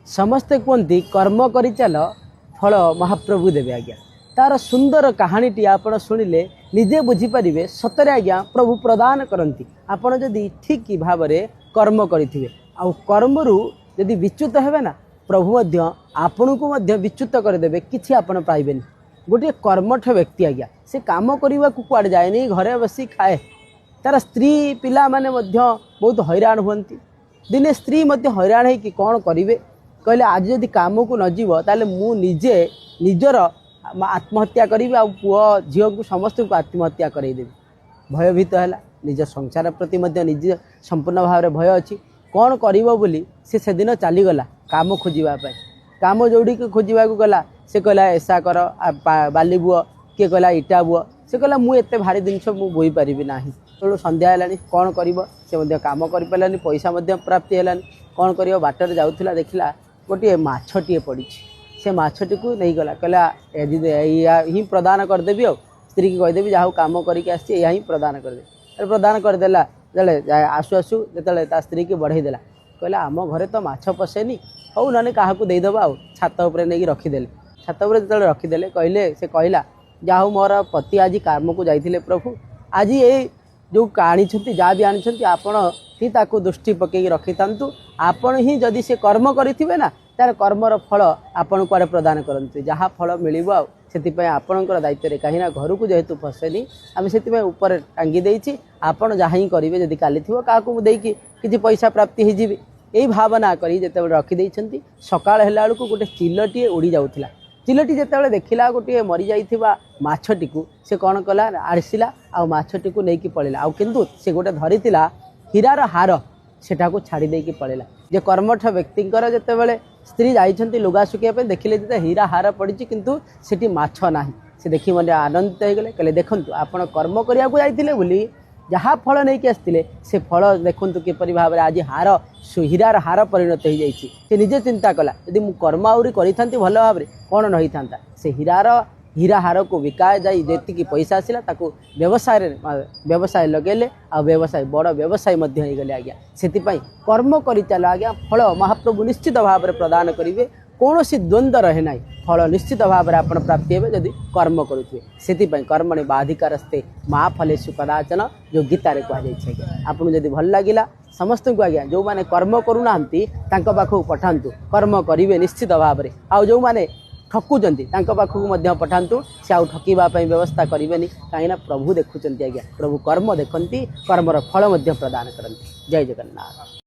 समस्ते कहते कर्म कर चल फल महाप्रभु देवे आज्ञा तार सुंदर कहानीटी आप शुणिले निजे बुझीपारे सतरे आज्ञा प्रभु प्रदान करती आपड़ जदि ठीक भाव में कर्म करेंगे आ कर्मरु जदि विच्युत हेबे ना प्रभु आपण को विच्युत करदे किसी आपड़ पाइबे गोटे कर्मठ व्यक्ति आज्ञा से काम करने को कुआड़े जाए घरे बसी खाए तार स्त्री पिला माने बहुत हैरान हुंती दिने स्त्री हैरान है कि कौन करेंगे कहले आज जदि काम को न जीव ताले मु निजे निजर आत्महत्या करी आ पुओ झील को समस्त को आत्महत्या करदेवी भयभीत है निज संसार प्रति निज संपूर्ण भाव में भय अच्छी कौन कर से दिन चलीगला काम खोजापी काम जोड़ी खोजा गला से कहला ऐसा कर बाली बुआ किए कहला इटा बुआ से कहला मु एते भारी जिनस मु बोई पारि ना तेणु संध्या है कौन कर काम कर पारानी पैसा प्राप्ति है कौन कर बाटर जाऊला देखला गोटे माछटे पड़ी से माछटी को नहीं गला कहला ही प्रदान करदेवी आ स्त्री की कहीदेवी जहाँ काम करके आया ही प्रदान करदे प्रदान करदेला आसु आसु जो स्त्री की बढ़ईदेला कहला आम घरे तो माछ पशेनी हौ ना क्या देदेबा आ छात उपर नहीं रखीदे छात उपर जो रखीदे कहले से कहला जहाँ मोर पति आज काम को जाइए प्रभु आज ये जो आनी जहाँ भी आनी आपण ही ताकू दृष्टि पकई रखी था आपण ही जदि से कर्म करेंगे ना तार कर्मर फल आपण कुआड़े प्रदान करते जहाँ फल मिल से आपणकर दायित्व कहीं घर को जेहेतु फसेनी आम से ऊपर टांगी देती आपड़ जहाँ ही करेंगे जदि काली थी क्या कि पैसा प्राप्ति हो यही भावना करी जिते रखीदे सकाल है गोटे चिलटे उड़ी जाऊला चिलटी जिते देखला गोटे मरी जाइथिबा माछटी को से कौन कला आसला आ माछटी को लेकिन पड़ेगा आ किंतु से गोटे धरीला हीरार हार सेटा को छाड़ी देकी पड़ेगा जे कर्मठ व्यक्तिंकर जितेबाला स्त्री जाइछंती लुगा सुखाइबा देखिले जे हीरा हार पड़ी किंतु सेठी माछ नाही से देखि मन आनंदित हो गले कहले देखंतु आपण कर्म करिया को जाइथिले बोली जहाँ फल नहीं कि आसते से फल देखु किपरि भाव में आज हार हीरार हार परिणत हो जाइए से निजे चिंता कला यदि मुझे कर्म आउरी करी भल भाव में कौन नहीं था से हीरा हार को बिका जाई जी पैसा आसला व्यवसाय लगेले आ व्यवसाय बड़ व्यवसाय गले आज्ञा से कर्म कर चल आज्ञा फल महाप्रभु निश्चित भाव में प्रदान करेंगे कौन सी द्वंद्व रहे ना फल निश्चित भाव में आप प्राप्ति हे जदि कर्म करुवे से कर्मणि बाधिकारस्ते माँ फलेषु कदाचन जो गीतार कहुई आपको जदि भल लगिला समस्त को आज्ञा जो मैंने कर्म करूना पाखक पठातु कर्म करेंगे निश्चित भाव में आ जो मैंने ठकुंट पाखक पठातु से आउ ठकवाई व्यवस्था करेंगे कहीं प्रभु देखुं आज्ञा प्रभु कर्म देखती कर्मर फल प्रदान करती जय जगन्नाथ।